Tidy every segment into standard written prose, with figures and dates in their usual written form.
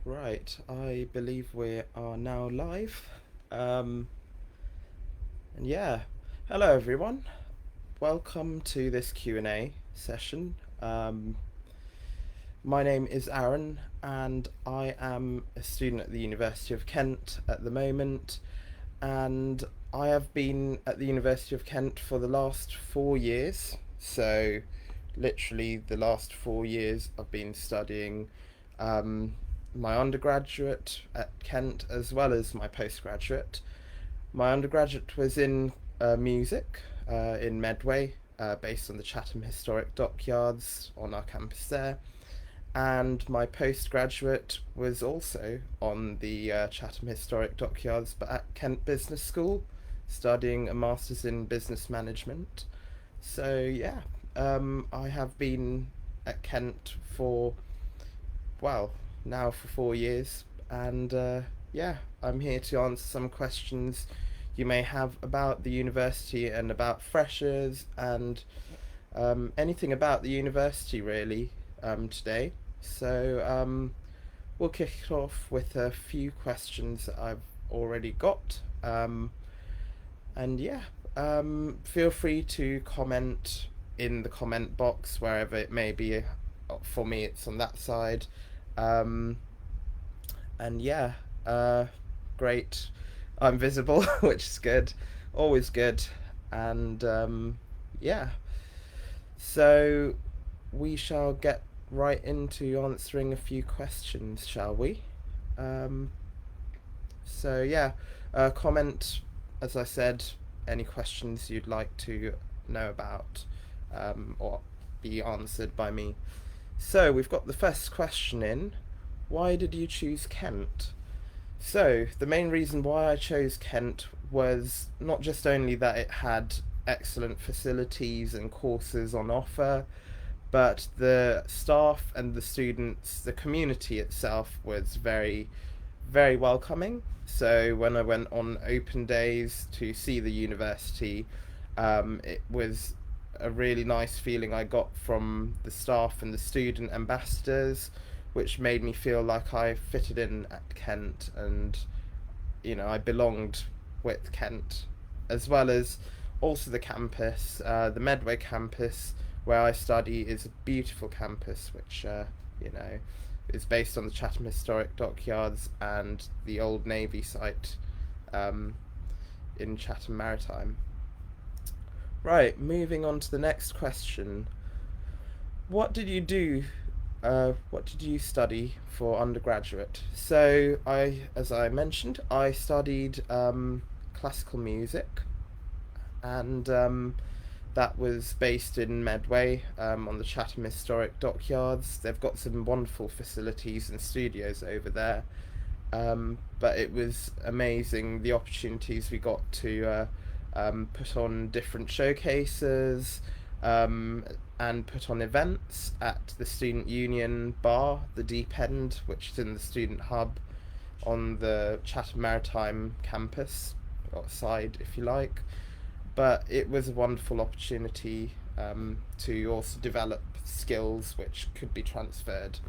Right, I believe we are now live. Um, and yeah, hello everyone. Welcome to this Q&A session. My name is Arun, and I am a student at the University of Kent at the moment. And I have been at the University of Kent for the last 4 years. So, literally, the last 4 years I've been studying um, my undergraduate at Kent as well as my postgraduate. My undergraduate was in music in Medway, based on the Chatham Historic Dockyards on our campus there. And my postgraduate was also on the Chatham Historic Dockyards, but at Kent Business School, studying a master's in business management. So, yeah, I have been at Kent for, well, now for 4 years. And yeah, I'm here to answer some questions you may have about the university and about freshers and anything about the university really today. So we'll kick it off with a few questions that I've already got. And yeah, feel free to comment in the comment box wherever it may be. For me, it's on that side. Um, and yeah, great. I'm visible, which is good. Always good. And yeah, so we shall get right into answering a few questions, shall we? Um, so yeah, comment, as I said, any questions you'd like to know about or be answered by me. So we've got the first question in. Why did you choose Kent? So the main reason why I chose Kent was not just only that it had excellent facilities and courses on offer, but the staff and the students, the community itself was very, very welcoming. So when I went on open days to see the university, it was a really nice feeling I got from the staff and the student ambassadors, which made me feel like I fitted in at Kent and, I belonged with Kent, as well as also the campus. The Medway campus, where I study, is a beautiful campus, which, you know, is based on the Chatham Historic Dockyards and the old Navy site um, in Chatham Maritime. Right, moving on to the next question. What did you do? What did you study for undergraduate? So as I mentioned, I studied classical music, and that was based in Medway on the Chatham Historic Dockyards. They've got some wonderful facilities and studios over there. But it was amazing the opportunities we got to put on different showcases and put on events at the Student Union Bar, the Deep End, which is in the Student Hub on the Chatham Maritime campus, or side if you like. But it was a wonderful opportunity to also develop skills which could be transferred.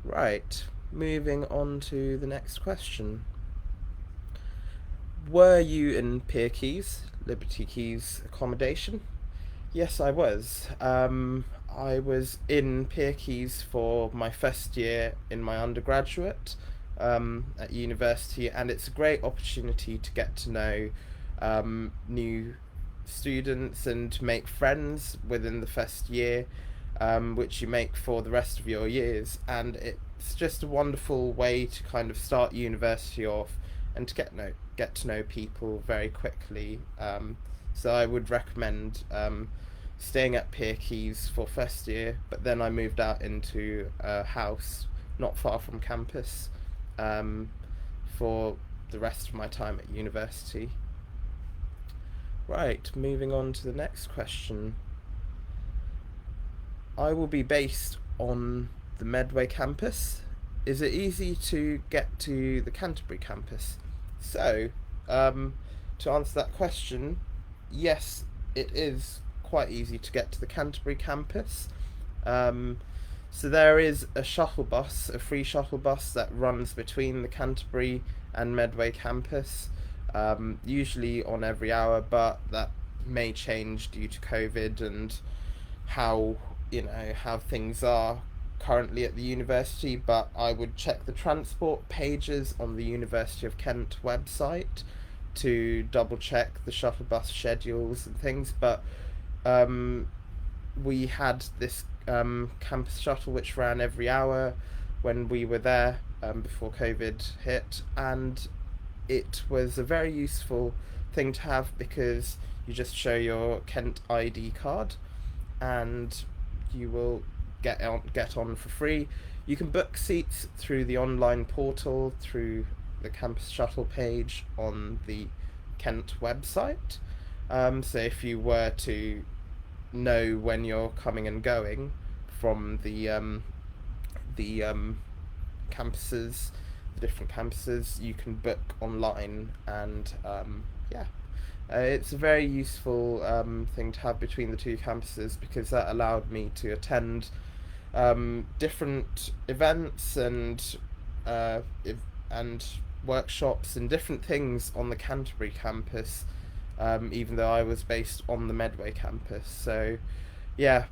Right, moving on to the next question. Were you in Pier Keys, Liberty Keys accommodation? Yes, I was. I was in Pier Keys for my first year in my undergraduate at university, and it's a great opportunity to get to know new students and to make friends within the first year, which you make for the rest of your years. And it's just a wonderful way to kind of start university off and to get to know people very quickly. So I would recommend staying at Pier Keys for first year, but then I moved out into a house not far from campus for the rest of my time at university. Right, moving on to the next question. I will be based on the Medway campus. Is it easy to get to the Canterbury campus? So, to answer that question, yes, it is quite easy to get to the Canterbury campus. Um, So there is a shuttle bus, a free shuttle bus that runs between the Canterbury and Medway campus, usually on every hour, but that may change due to COVID and how how things are currently at the university. But I would check the transport pages on the University of Kent website to double check the shuttle bus schedules and things. But um, we had this campus shuttle which ran every hour when we were there before COVID hit, and it was a very useful thing to have because you just show your Kent ID card and you will get on for free. You can book seats through the online portal, through the campus shuttle page on the Kent website. So if you were to know when you're coming and going from the campuses, the different campuses, you can book online, and yeah, it's a very useful thing to have between the two campuses because that allowed me to attend different events and workshops and different things on the Canterbury campus, even though I was based on the Medway campus. So, yeah,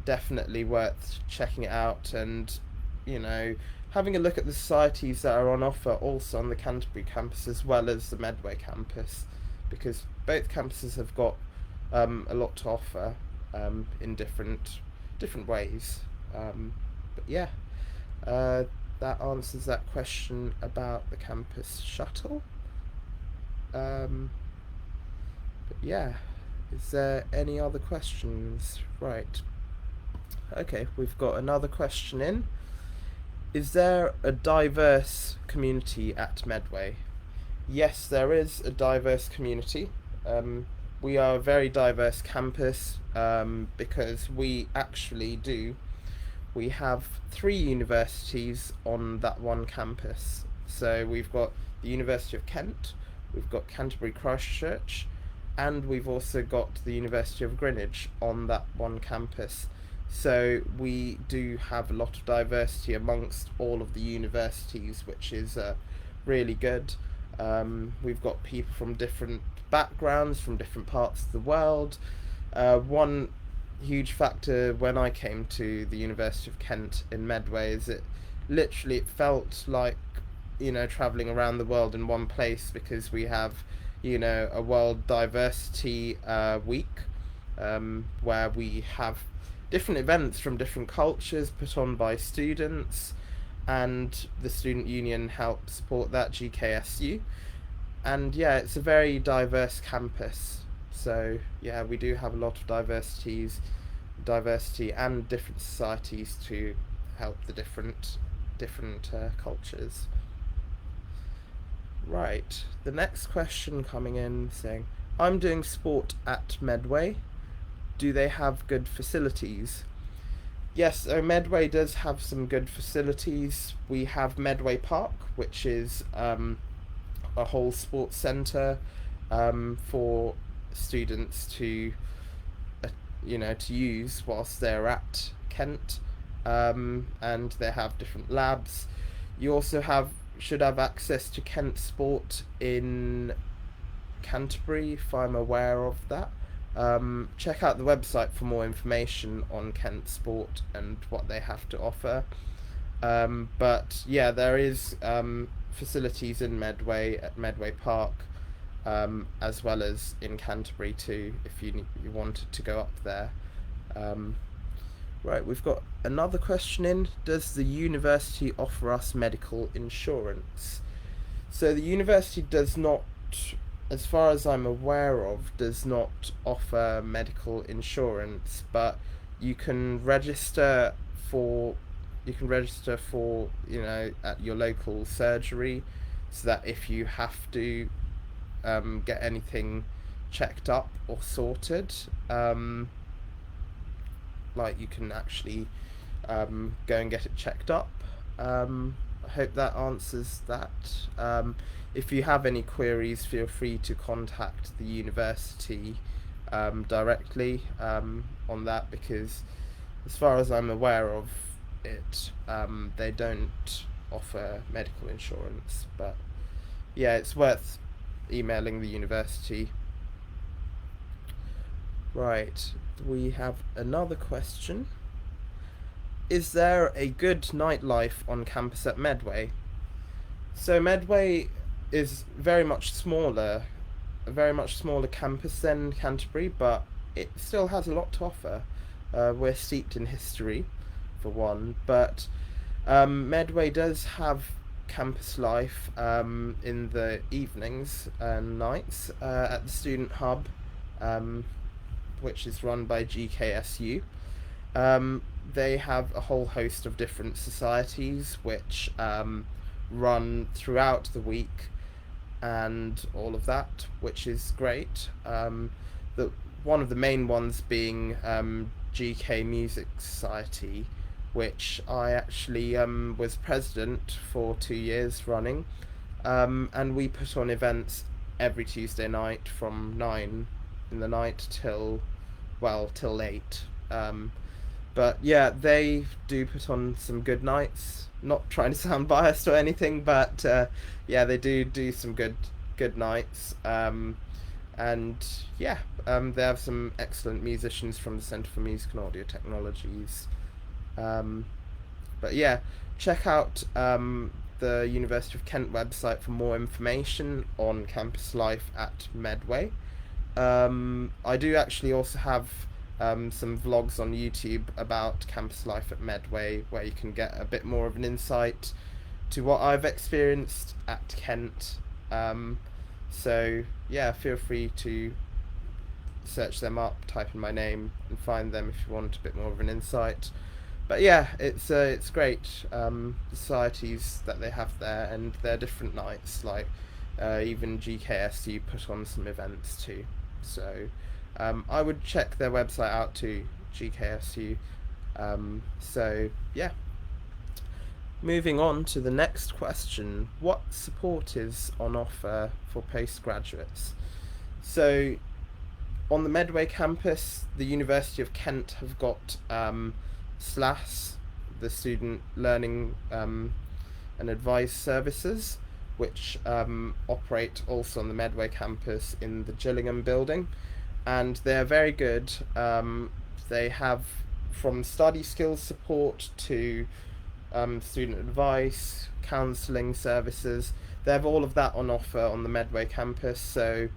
definitely worth checking it out, and having a look at the societies that are on offer also on the Canterbury campus as well as the Medway campus, because both campuses have got a lot to offer in different ways. But yeah, that answers that question about the campus shuttle. But yeah, is there any other questions? Right. Okay, we've got another question in. Is there a diverse community at Medway? Yes, there is a diverse community. We are a very diverse campus because we actually do. We have 3 universities on that one campus. So we've got the University of Kent, we've got Canterbury Christchurch, and we've also got the University of Greenwich on that one campus. So we do have a lot of diversity amongst all of the universities, which is really good. We've got people from different backgrounds, from different parts of the world. One huge factor when I came to the University of Kent in Medway is it felt like traveling around the world in one place, because we have a World Diversity Week where we have different events from different cultures put on by students, and the student union helps support that, GKSU. And yeah, it's a very diverse campus. So yeah, we do have a lot of diversity and different societies to help the different cultures. Right, the next question coming in saying, I'm doing sport at Medway. Do they have good facilities? Yes, so Medway does have some good facilities. We have Medway Park, which is a whole sports centre for students to to use whilst they're at Kent, and they have different labs. You also should have access to Kent Sport in Canterbury, if I'm aware of that. Check out the website for more information on Kent Sport and what they have to offer. But yeah, there is facilities in Medway at Medway Park, as well as in Canterbury too, if you wanted to go up there. Right, we've got another question in. Does the university offer us medical insurance? So the university does not, as far as I'm aware of, does not offer medical insurance, but you can register for at your local surgery, so that if you have to get anything checked up or sorted, like you can actually go and get it checked up. I hope that answers that. If you have any queries, feel free to contact the university directly on that, because as far as I'm aware of, they don't offer medical insurance, but yeah, it's worth emailing the university. Right, we have another question. Is there a good nightlife on campus at Medway? So Medway is a very much smaller campus than Canterbury, but it still has a lot to offer. We're steeped in history, for one, but Medway does have campus life in the evenings and nights at the student hub, um, which is run by GKSU. Um, they have a whole host of different societies which run throughout the week and all of that, which is great. The one of the main ones being GK Music Society, which I actually was president for 2 years running, and we put on events every Tuesday night from 9 in the night till 8. But yeah, they do put on some good nights. Not trying to sound biased or anything, but yeah, they do some good nights. And yeah, they have some excellent musicians from the Centre for Music and Audio Technologies. Um, but yeah, check out the University of Kent website for more information on campus life at Medway. I do actually also have some vlogs on YouTube about campus life at Medway, where you can get a bit more of an insight to what I've experienced at Kent. So yeah, feel free to search them up, type in my name, and find them if you want a bit more of an insight. But yeah, it's great. The societies that they have there, and their different nights, like even GKSU put on some events too. So I would check their website out too, GKSU. So yeah. Moving on to the next question, what support is on offer for postgraduates? So on the Medway campus, the University of Kent have got SLAS, the Student Learning and Advice Services, which operate also on the Medway campus in the Gillingham building, and they're very good. They have from study skills support to student advice, counselling services. They have all of that on offer on the Medway campus. So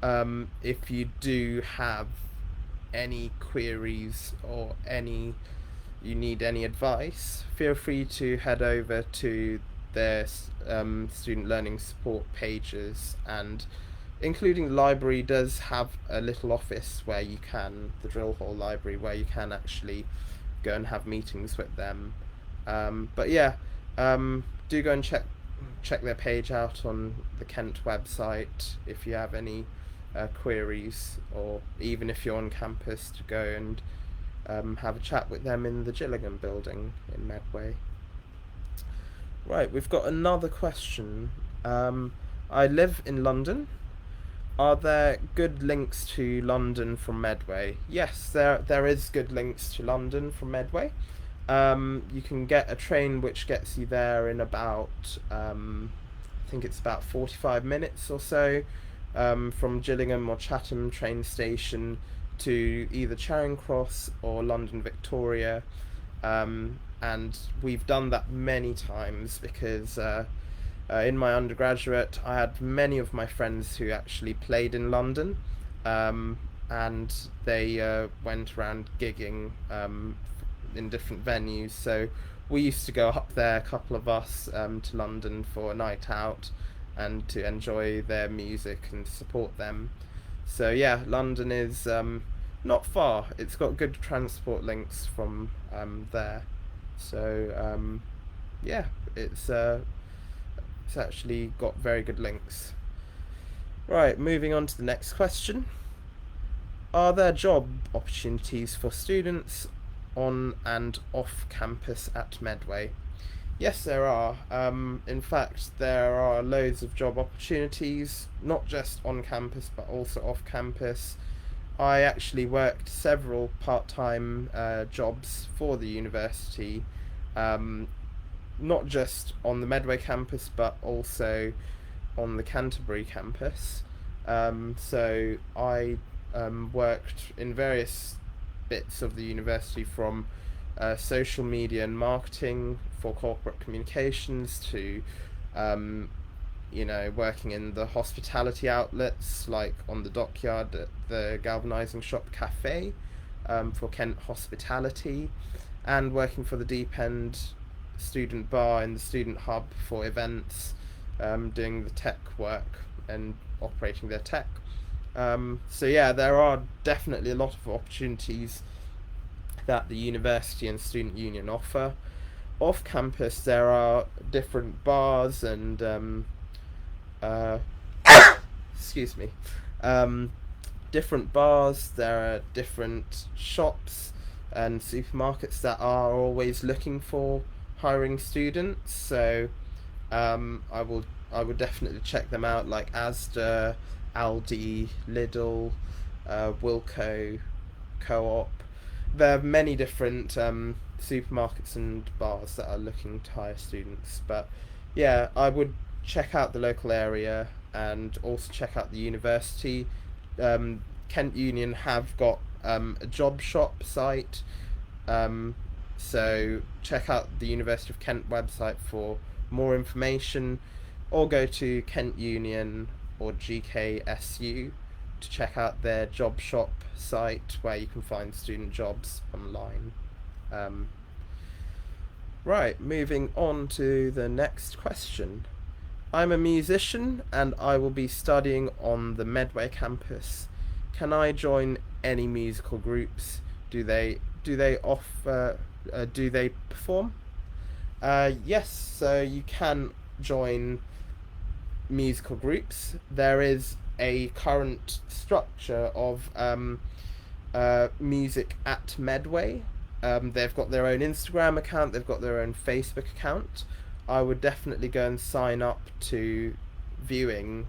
if you do have any queries or you need any advice, feel free to head over to their student learning support pages, and including the library does have a little office where you can, the drill hall library, where you can actually go and have meetings with them. But yeah, do go and check their page out on the Kent website if you have any queries, or even if you're on campus, to go and have a chat with them in the Gillingham building in Medway. Right, we've got another question. I live in London. Are there good links to London from Medway? Yes, there is good links to London from Medway. You can get a train which gets you there in about, I think it's about 45 minutes or so, from Gillingham or Chatham train station to either Charing Cross or London Victoria. And we've done that many times because in my undergraduate I had many of my friends who actually played in London, and they went around gigging in different venues. So we used to go up there, a couple of us, to London for a night out and to enjoy their music and support them. So yeah, London is not far. It's got good transport links from there. So yeah, it's actually got very good links. Right, moving on to the next question. Are there job opportunities for students on and off campus at Medway? Yes, there are. In fact, there are loads of job opportunities, not just on campus but also off campus. I actually worked several part-time jobs for the university not just on the Medway campus but also on the Canterbury campus. So I worked in various bits of the university, from social media and marketing for corporate communications to working in the hospitality outlets, like on the dockyard at the Galvanising Shop Cafe for Kent Hospitality, and working for the Deep End student bar in the student hub for events, doing the tech work and operating their tech. So yeah, there are definitely a lot of opportunities that the university and student union offer. Off campus, there are different bars and uh, excuse me, different bars. There are different shops and supermarkets that are always looking for hiring students. So I would definitely check them out, like Asda, Aldi, Lidl, Wilko, Co-op. There are many different supermarkets and bars that are looking to hire students. But yeah, I would check out the local area and also check out the university. Kent Union have got a job shop site, so check out the University of Kent website for more information, or go to Kent Union or GKSU to check out their job shop site where you can find student jobs online. Right, moving on to the next question. I'm a musician and I will be studying on the Medway campus. Can I join any musical groups? Do they offer? Do they perform? Yes, so you can join musical groups. There is a current structure of music at Medway. They've got their own Instagram account, they've got their own Facebook account. I would definitely go and sign up to viewing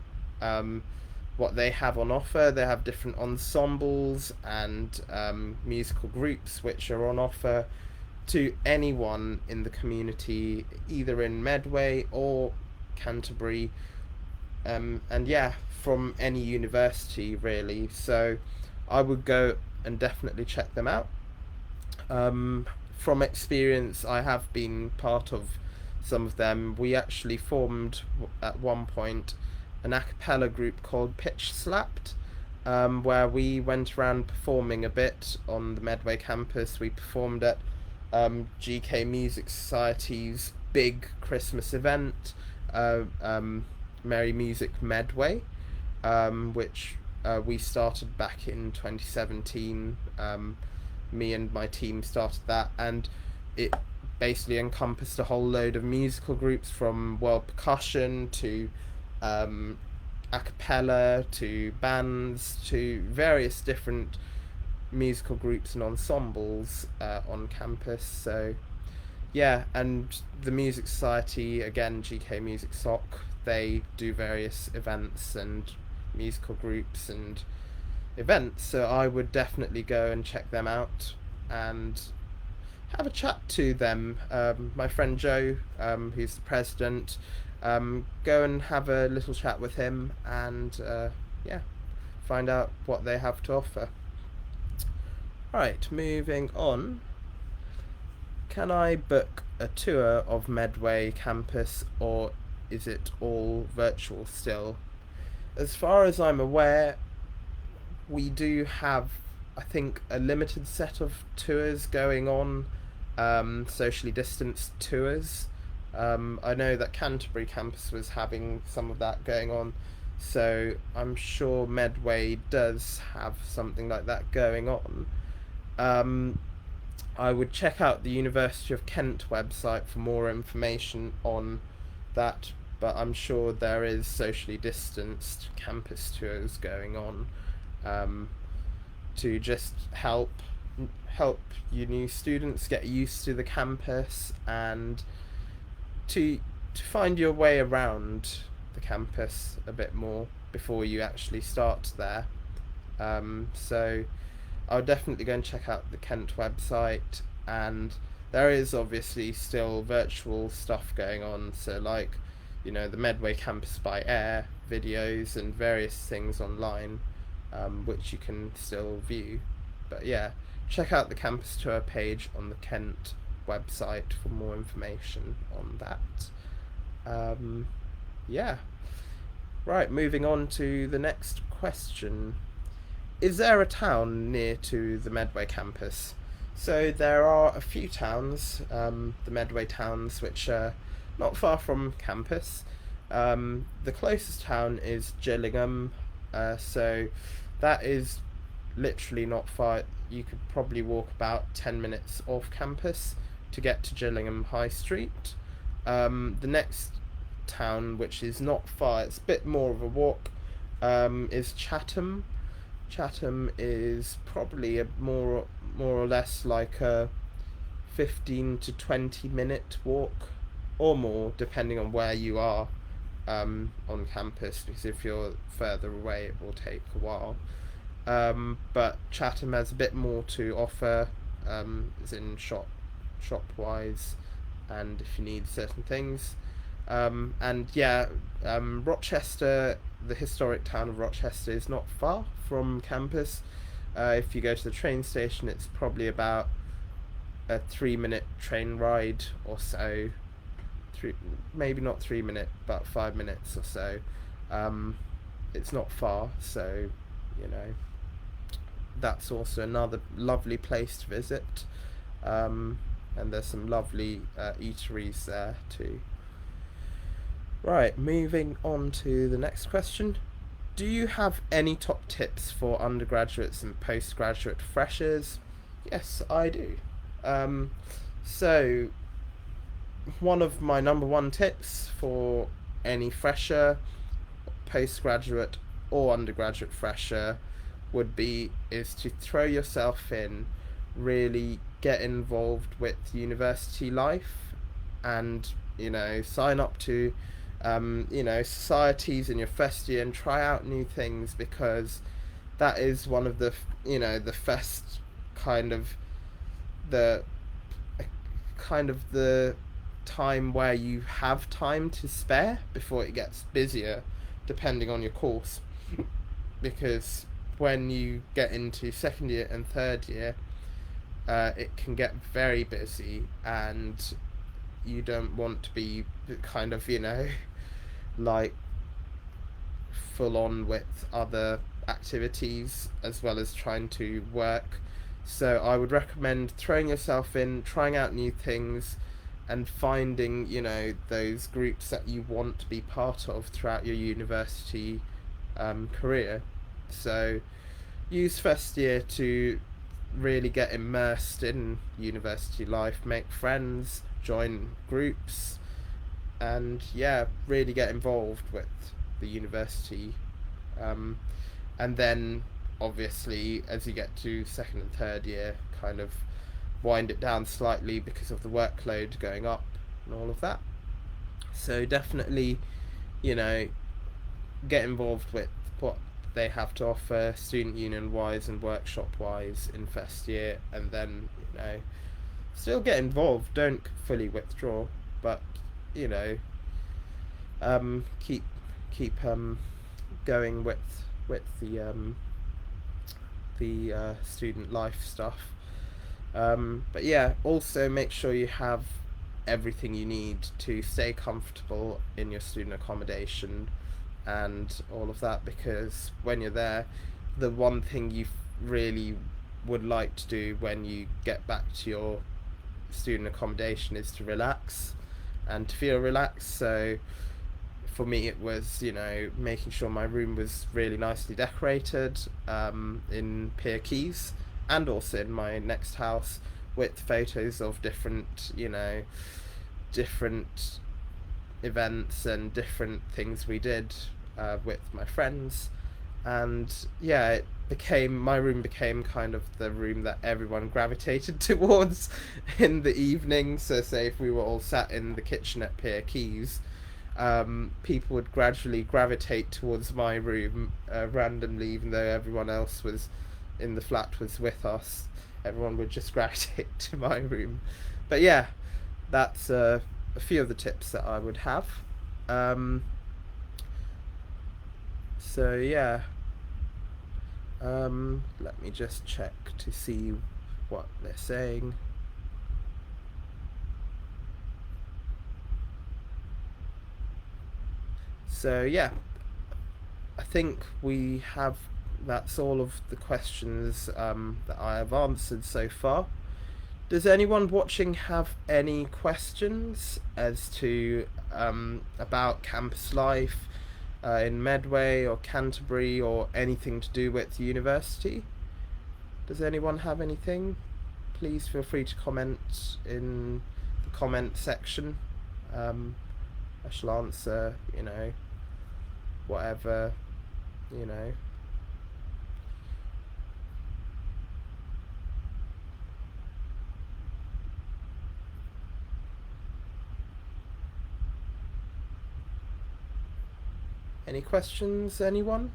what they have on offer. They have different ensembles and musical groups which are on offer to anyone in the community, either in Medway or Canterbury, and yeah, from any university really. So I would go and definitely check them out. From experience, I have been part of some of them. We actually formed at one point an a cappella group called Pitch Slapped, where we went around performing a bit on the Medway campus. We performed at GK Music Society's big Christmas event, Merry Music Medway, which we started back in 2017. Me and my team started that, and it basically encompassed a whole load of musical groups, from world percussion to a cappella to bands to various different musical groups and ensembles on campus. So yeah, and the Music Society, again, GK Music Soc, they do various events and musical groups and events, so I would definitely go and check them out and have a chat to them. My friend Joe, who's the president, go and have a little chat with him and yeah, find out what they have to offer. Right, moving on. Can I book a tour of Medway campus, or is it all virtual still? As far as I'm aware, we do have, I think, a limited set of tours going on, socially distanced tours. I know that Canterbury campus was having some of that going on, so I'm sure Medway does have something like that going on. I would check out the University of Kent website for more information on that, but I'm sure there is socially distanced campus tours going on, to just help you new students get used to the campus and to find your way around the campus a bit more before you actually start there. So I would definitely go and check out the Kent website, and there is obviously still virtual stuff going on. So like, the Medway campus by air videos and various things online, which you can still view. But yeah, check out the campus tour page on the Kent website for more information on that. Yeah. Right, moving on to the next question. Is there a town near to the Medway campus? So there are a few towns, the Medway towns, which are not far from campus. The closest town is Gillingham, so that is literally not far. You could probably walk about 10 minutes off campus to get to Gillingham High Street. The next town, which is not far, it's a bit more of a walk, is Chatham. Chatham is probably a more or less like a 15 to 20-minute walk or more, depending on where you are on campus, because if you're further away it will take a while. But Chatham has a bit more to offer, as in shop wise, and if you need certain things. And yeah, Rochester, the historic town of Rochester, is not far from campus. If you go to the train station, it's probably about a 3-minute train ride or so. Maybe not 3 minute, but 5 minutes or so. It's not far, so that's also another lovely place to visit. And there's some lovely eateries there too. Right, moving on to the next question. Do you have any top tips for undergraduates and postgraduate freshers? Yes, I do. So, one of my number one tips for any fresher, postgraduate, or undergraduate fresher is to throw yourself in, really get involved with university life, and sign up to societies in your first year and try out new things, because that is one of the first the time where you have time to spare before it gets busier, depending on your course. Because when you get into second year and third year, it can get very busy, and you don't want to be like full on with other activities as well as trying to work. So I would recommend throwing yourself in, trying out new things, and finding those groups that you want to be part of throughout your university career. So use first year to really get immersed in university life, make friends, join groups, and yeah, really get involved with the university. And then obviously as you get to second and third year, kind of wind it down slightly because of the workload going up and all of that. So definitely get involved with what they have to offer, student union wise and workshop wise, in first year, and then still get involved. Don't fully withdraw, but keep going with the student life stuff. But yeah, also make sure you have everything you need to stay comfortable in your student accommodation and all of that, because when you're there, the one thing you really would like to do when you get back to your student accommodation is to relax and to feel relaxed. So for me it was making sure my room was really nicely decorated, in Pier Keys and also in my next house, with photos of different events and different things we did with my friends. And yeah, my room became kind of the room that everyone gravitated towards in the evening. So say if we were all sat in the kitchen at Pier Keys, people would gradually gravitate towards my room randomly, even though everyone else was in the flat was with us. Everyone would just gravitate to my room. But yeah, that's a few of the tips that I would have. Um, so yeah, let me just check to see what they're saying. So yeah, I think that's all of the questions that I have answered so far. Does anyone watching have any questions as to about campus life in Medway or Canterbury or anything to do with the university? Does anyone have anything? Please feel free to comment in the comment section. I shall answer, whatever, you know. Any questions, anyone?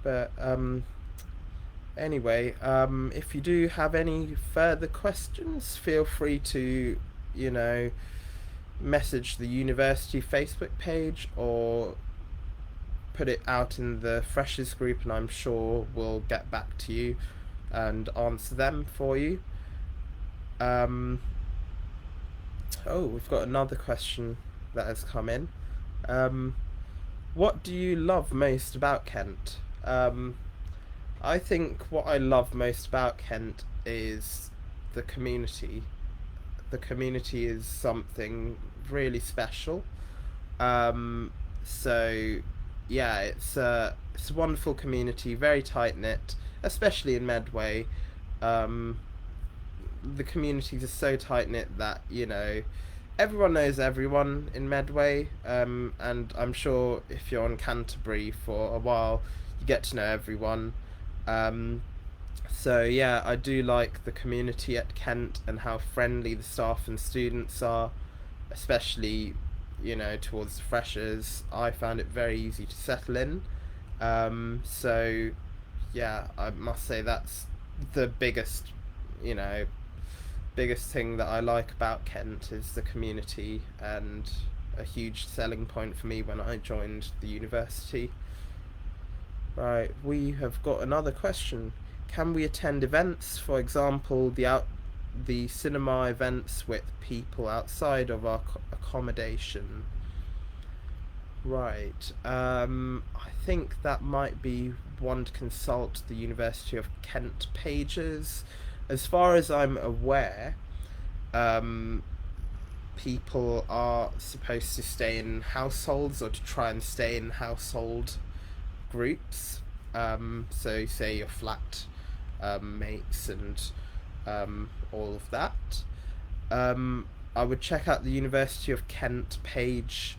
But anyway, if you do have any further questions, feel free to, you know, message the university Facebook page or put it out in the freshers group, and I'm sure we'll get back to you and answer them for you. Oh, we've got another question that has come in. What do you love most about Kent? I think what I love most about Kent is the community. The community is something really special. Um, so yeah, it's a wonderful community, very tight knit, especially in Medway. Um, the communities are so tight knit that everyone knows everyone in Medway, and I'm sure if you're on Canterbury for a while, you get to know everyone. Um, so yeah, I do like the community at Kent and how friendly the staff and students are, especially towards the freshers. I found it very easy to settle in. So yeah, I must say that's the you know, biggest thing that I like about Kent is the community, and a huge selling point for me when I joined the university. Right, we have got another question. Can we attend events, for example, the cinema events with people outside of our accommodation? Right. I think that might be one to consult the University of Kent pages. As far as I'm aware, um, people are supposed to stay in households or to try and stay in household groups. So, say your flat mates and all of that. I would check out the University of Kent pages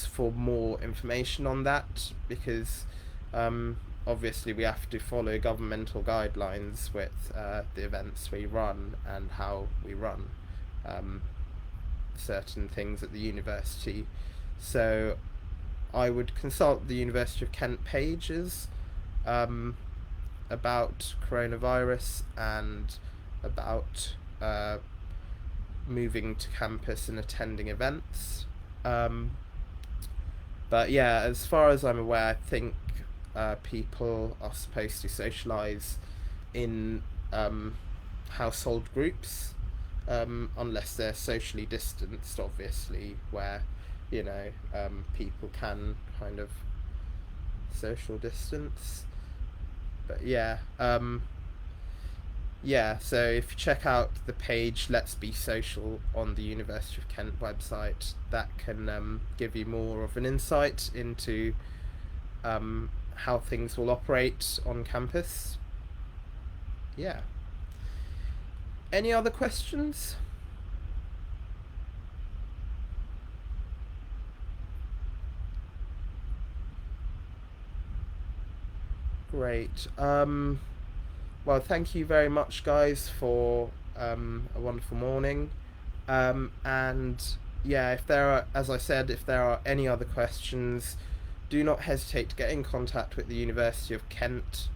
for more information on that, because obviously we have to follow governmental guidelines with the events we run and how we run certain things at the university. So I would consult the University of Kent pages about coronavirus and about moving to campus and attending events. But yeah, as far as I'm aware, I think people are supposed to socialise in household groups, unless they're socially distanced, obviously, where people can kind of social distance. But yeah, so if you check out the page Let's Be Social on the University of Kent website, that can give you more of an insight into how things will operate on campus. Yeah. Any other questions? Great. Well, thank you very much, guys, for a wonderful morning. And yeah, if there are, as I said, if there are any other questions, do not hesitate to get in contact with the University of Kent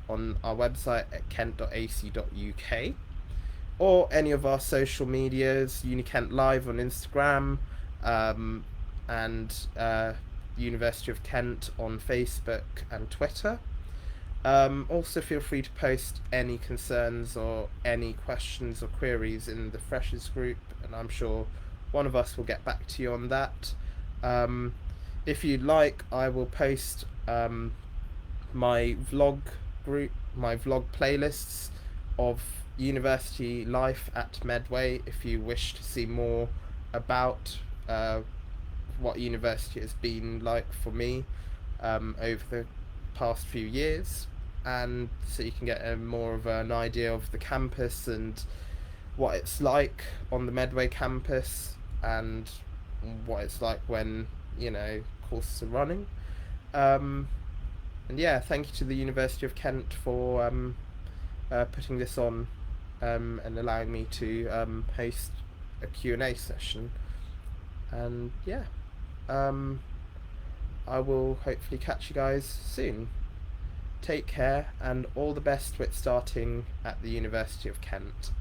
on our website at kent.ac.uk, or any of our social medias, UniKent Live on Instagram, and University of Kent on Facebook and Twitter. Also, feel free to post any concerns or any questions or queries in the Freshers group, and I'm sure one of us will get back to you on that. If you'd like, I will post my vlog group, my vlog playlists of university life at Medway if you wish to see more about what university has been like for me over the past few years, and so you can get more of an idea of the campus and what it's like on the Medway campus, and what it's like when, you know, courses are running. And yeah, thank you to the University of Kent for putting this on, and allowing me to host a Q&A session. And yeah, I will hopefully catch you guys soon. Take care, and all the best with starting at the University of Kent.